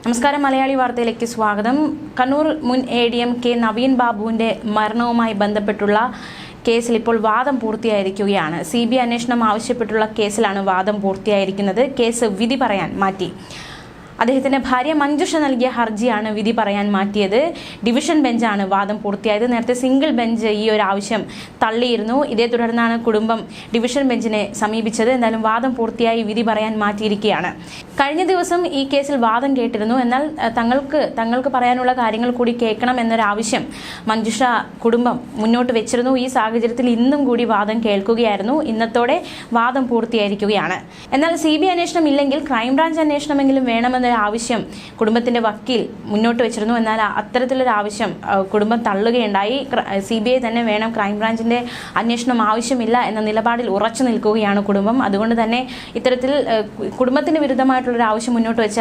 നമസ്കാരം, മലയാളി വാർത്തയിലേക്ക് സ്വാഗതം. കണ്ണൂർ മുൻ ADM കെ നവീൻ ബാബുവിന്റെ മരണവുമായി ബന്ധപ്പെട്ടുള്ള കേസിൽ ഇപ്പോൾ വാദം പൂർത്തിയായിരിക്കുകയാണ്. CBI അന്വേഷണം ആവശ്യപ്പെട്ടുള്ള കേസിലാണ് വാദം പൂർത്തിയായിരിക്കുന്നത്. കേസ് വിധി പറയാൻ മാറ്റി. അദ്ദേഹത്തിന്റെ ഭാര്യ മഞ്ജുഷ നൽകിയ ഹർജിയാണ് വിധി പറയാൻ മാറ്റിയത്. ഡിവിഷൻ ബെഞ്ചാണ് വാദം പൂർത്തിയായത്. നേരത്തെ സിംഗിൾ ബെഞ്ച് ഈ ഒരു ആവശ്യം തള്ളിയിരുന്നു. ഇതേ തുടർന്നാണ് കുടുംബം ഡിവിഷൻ ബെഞ്ചിനെ സമീപിച്ചത്. എന്തായാലും വാദം പൂർത്തിയായി വിധി പറയാൻ മാറ്റിയിരിക്കുകയാണ്. കഴിഞ്ഞ ദിവസം ഈ കേസിൽ വാദം കേട്ടിരുന്നു. എന്നാൽ തങ്ങൾക്ക് പറയാനുള്ള കാര്യങ്ങൾ കൂടി കേൾക്കണം എന്നൊരാവശ്യം മഞ്ജുഷ കുടുംബം മുന്നോട്ട് വെച്ചിരുന്നു. ഈ സാഹചര്യത്തിൽ ഇന്നും കൂടി വാദം കേൾക്കുകയായിരുന്നു. ഇന്നത്തോടെ വാദം പൂർത്തിയായിരിക്കുകയാണ്. എന്നാൽ CBI അന്വേഷണം ഇല്ലെങ്കിൽ ക്രൈംബ്രാഞ്ച് അന്വേഷണമെങ്കിലും വേണമെന്ന് ആവശ്യം കുടുംബത്തിന്റെ വക്കീൽ മുന്നോട്ട് വെച്ചിരുന്നു. എന്നാൽ അത്തരത്തിലൊരു ആവശ്യം കുടുംബം തള്ളുകയുണ്ടായി. CBI തന്നെ വേണം, ക്രൈംബ്രാഞ്ചിന്റെ അന്വേഷണം ആവശ്യമില്ല എന്ന നിലപാടിൽ ഉറച്ചു നിൽക്കുകയാണ് കുടുംബം. അതുകൊണ്ട് തന്നെ ഇത്തരത്തിൽ കുടുംബത്തിന് വിരുദ്ധമായിട്ടുള്ളൊരു ആവശ്യം മുന്നോട്ട് വെച്ച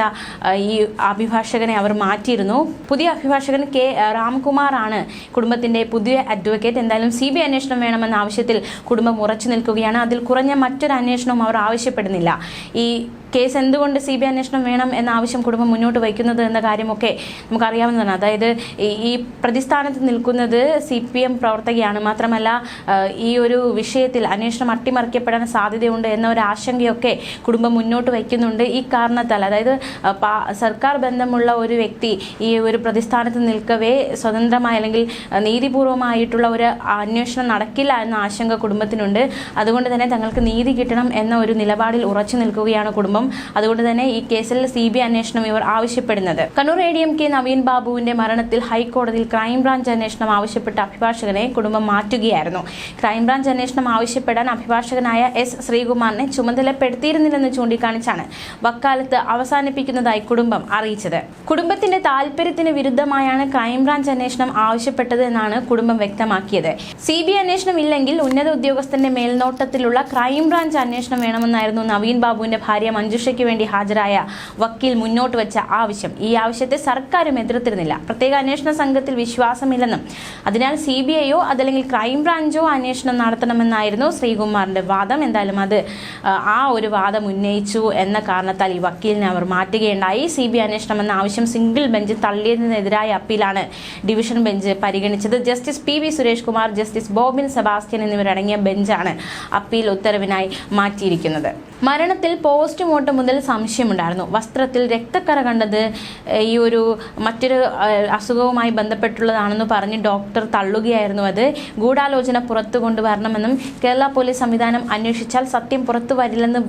ഈ അഭിഭാഷകനെ അവർ മാറ്റിയിരുന്നു. പുതിയ അഭിഭാഷകൻ K രാംകുമാർ ആണ് കുടുംബത്തിന്റെ പുതിയ അഡ്വക്കേറ്റ്. എന്തായാലും CBI അന്വേഷണം വേണമെന്ന ആവശ്യത്തിൽ കുടുംബം ഉറച്ചു നിൽക്കുകയാണ്. അതിൽ കുറഞ്ഞ മറ്റൊരു അന്വേഷണവും അവർ ആവശ്യപ്പെടുന്നില്ല. ഈ കേസ് എന്തുകൊണ്ട് CBI അന്വേഷണം വേണം എന്ന ആവശ്യം കുടുംബം മുന്നോട്ട് വയ്ക്കുന്നത് എന്ന കാര്യമൊക്കെ നമുക്കറിയാവുന്നതാണ്. അതായത് ഈ പ്രതിസ്ഥാനത്ത് നിൽക്കുന്നത് CPM പ്രവർത്തകയാണ്. മാത്രമല്ല ഈ ഒരു വിഷയത്തിൽ അന്വേഷണം അട്ടിമറിക്കപ്പെടാൻ സാധ്യതയുണ്ട് എന്ന ഒരു ആശങ്കയൊക്കെ കുടുംബം മുന്നോട്ട് വയ്ക്കുന്നുണ്ട്. ഈ കാരണത്താൽ, അതായത് സർക്കാർ ബന്ധമുള്ള ഒരു വ്യക്തി ഈ ഒരു പ്രതിസ്ഥാനത്ത് നിൽക്കവേ സ്വതന്ത്രമായ അല്ലെങ്കിൽ നീതിപൂർവമായിട്ടുള്ള ഒരു അന്വേഷണം നടക്കില്ല എന്ന ആശങ്ക കുടുംബത്തിനുണ്ട്. അതുകൊണ്ട് തന്നെ തങ്ങൾക്ക് നീതി കിട്ടണം എന്ന ഒരു നിലപാടിൽ ഉറച്ചു നിൽക്കുകയാണ് കുടുംബം. അതുകൊണ്ട് തന്നെ ഈ കേസിൽ CBI അന്വേഷണം ഇവർ ആവശ്യപ്പെടുന്നത്. കണ്ണൂർ ADM കെ നവീൻ ബാബുവിന്റെ മരണത്തിൽ ഹൈക്കോടതിയിൽ ക്രൈംബ്രാഞ്ച് അന്വേഷണം ആവശ്യപ്പെട്ട അഭിഭാഷകനെ കുടുംബം മാറ്റുകയായിരുന്നു. ക്രൈംബ്രാഞ്ച് അന്വേഷണം ആവശ്യപ്പെടാൻ അഭിഭാഷകനായ S ശ്രീകുമാറിനെ ചുമതലപ്പെടുത്തിയിരുന്നില്ലെന്ന് ചൂണ്ടിക്കാണിച്ചാണ് വക്കാലത്ത് അവസാനിപ്പിക്കുന്നതായി കുടുംബം അറിയിച്ചത്. കുടുംബത്തിന്റെ താൽപര്യത്തിന് വിരുദ്ധമായാണ് ക്രൈംബ്രാഞ്ച് അന്വേഷണം ആവശ്യപ്പെട്ടത് എന്നാണ് കുടുംബം വ്യക്തമാക്കിയത്. CBI അന്വേഷണം ഇല്ലെങ്കിൽ ഉന്നത ഉദ്യോഗസ്ഥന്റെ മേൽനോട്ടത്തിലുള്ള ക്രൈംബ്രാഞ്ച് അന്വേഷണം വേണമെന്നായിരുന്നു നവീൻ ബാബുവിന്റെ ഭാര്യ മഞ്ജുഷയ്ക്ക് വേണ്ടി ഹാജരായ വക്കീൽ മുന്നോട്ട് വെച്ച ആവശ്യം. ഈ ആവശ്യത്തെ സർക്കാരും എതിർത്തിരുന്നില്ല. പ്രത്യേക അന്വേഷണ സംഘത്തിൽ വിശ്വാസമില്ലെന്നും അതിനാൽ CBIയോ അതല്ലെങ്കിൽ ക്രൈംബ്രാഞ്ചോ അന്വേഷണം നടത്തണമെന്നായിരുന്നു ശ്രീകുമാറിന്റെ വാദം. എന്തായാലും ആ ഒരു വാദം ഉന്നയിച്ചു എന്ന കാരണത്താൽ ഈ വക്കീലിനെ അവർ മാറ്റുകയുണ്ടായി. CBI അന്വേഷണം എന്ന ആവശ്യം സിംഗിൾ ബെഞ്ച് തള്ളിയതിനെതിരായ അപ്പീലാണ് ഡിവിഷൻ ബെഞ്ച് പരിഗണിച്ചത്. Justice PV Suresh Kumar, justice bobbin Sebastian എന്നിവരടങ്ങിയ ബെഞ്ചാണ് അപ്പീൽ ഉത്തരവിനായി മാറ്റിയിരിക്കുന്നത്. മരണത്തിൽ പോസ്റ്റ്മോർട്ടം മുതൽ സംശയമുണ്ടായിരുന്നു. വസ്ത്രത്തിൽ രക്തക്കറ കണ്ടത് ഈ ഒരു മറ്റൊരു അസുഖവുമായി ബന്ധപ്പെട്ടുള്ളതാണെന്ന് പറഞ്ഞ് ഡോക്ടർ തള്ളുകയായിരുന്നു. അത് ഗൂഢാലോചന പുറത്തു കൊണ്ടുവരണമെന്നും കേരള പോലീസ് സംവിധാനം അന്വേഷിച്ചാൽ സത്യം പുറത്തു വരില്ലെന്ന്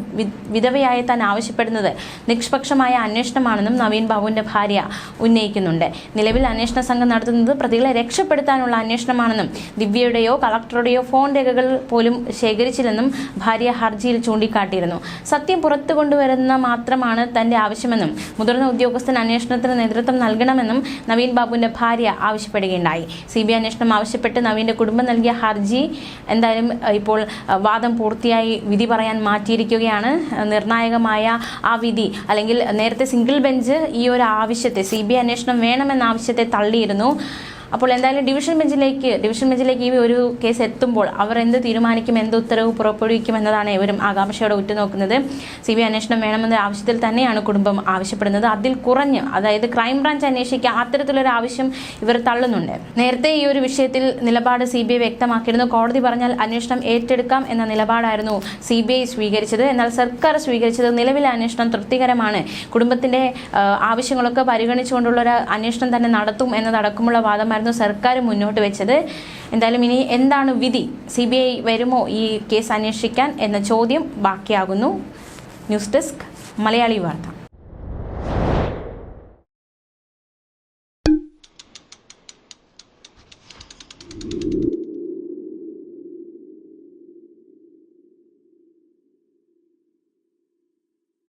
വിധവയായി താൻ ആവശ്യപ്പെടുന്നത് നിഷ്പക്ഷമായ അന്വേഷണമാണെന്നും നവീൻ ബാബുവിന്റെ ഭാര്യ ഉന്നയിക്കുന്നുണ്ട്. നിലവിൽ അന്വേഷണ സംഘം നടത്തുന്നത് പ്രതികളെ രക്ഷപ്പെടുത്താനുള്ള അന്വേഷണമാണെന്നും ദിവ്യയുടെയോ കളക്ടറുടെയോ ഫോൺ രേഖകൾ പോലും ശേഖരിച്ചില്ലെന്നും ഭാര്യ ഹർജിയിൽ ചൂണ്ടിക്കാട്ടിയിരുന്നു. സത്യം പുറത്തു കൊണ്ടുവരുന്ന മാത്രമാണ് തന്റെ ആവശ്യമെന്നും മുതിർന്ന ഉദ്യോഗസ്ഥൻ അന്വേഷണത്തിന് നേതൃത്വം നൽകണമെന്നും നവീൻ ബാബുവിന്റെ ഭാര്യ ആവശ്യപ്പെടുകയുണ്ടായി. CBI അന്വേഷണം ആവശ്യപ്പെട്ട് നവീന്റെ കുടുംബം നൽകിയ ഹർജി എന്തായാലും ഇപ്പോൾ വാദം പൂർത്തിയായി വിധി പറയാൻ മാറ്റിയിരിക്കുകയാണ്. നിർണായകമായ ആ വിധി, അല്ലെങ്കിൽ നേരത്തെ സിംഗിൾ ബെഞ്ച് ഈ ഒരു ആവശ്യത്തെ CBI അന്വേഷണം വേണമെന്ന ആവശ്യത്തെ തള്ളിയിരുന്നു. അപ്പോൾ എന്തായാലും ഡിവിഷൻ ബെഞ്ചിലേക്ക് ഈ ഒരു കേസ് എത്തുമ്പോൾ അവർ എന്ത് തീരുമാനിക്കും, എന്ത് ഉത്തരവ് പുറപ്പെടുവിക്കും എന്നതാണ് ഇവരും ആകാംക്ഷയോടെ ഉറ്റുനോക്കുന്നത്. CBI അന്വേഷണം വേണമെന്ന ആവശ്യത്തിൽ തന്നെയാണ് കുടുംബം ആവശ്യപ്പെടുന്നത്. അതിൽ കുറഞ്ഞ്, അതായത് ക്രൈംബ്രാഞ്ച് അന്വേഷിക്കുക, അത്തരത്തിലൊരു ആവശ്യം ഇവർ തള്ളുന്നുണ്ട്. നേരത്തെ ഈ ഒരു വിഷയത്തിൽ നിലപാട് CBI വ്യക്തമാക്കിയിരുന്നു. കോടതി പറഞ്ഞാൽ അന്വേഷണം ഏറ്റെടുക്കാം എന്ന നിലപാടായിരുന്നു CBI സ്വീകരിച്ചത്. എന്നാൽ സർക്കാർ സ്വീകരിച്ചത് നിലവിലെ അന്വേഷണം തൃപ്തികരമാണ്, കുടുംബത്തിന്റെ ആവശ്യങ്ങളൊക്കെ പരിഗണിച്ചുകൊണ്ടുള്ള ഒരു അന്വേഷണം തന്നെ നടത്തും എന്നതടക്കമുള്ള വാദമായിരുന്നു സർക്കാർ മുന്നോട്ട് വെച്ചത്. എന്തായാലും ഇനി എന്താണ് വിധി? CBI വരുമോ ഈ കേസ് അന്വേഷിക്കാൻ എന്ന ചോദ്യം ബാക്കിയാകുന്നു. ന്യൂസ് ഡെസ്ക്, മലയാളി വാർത്ത.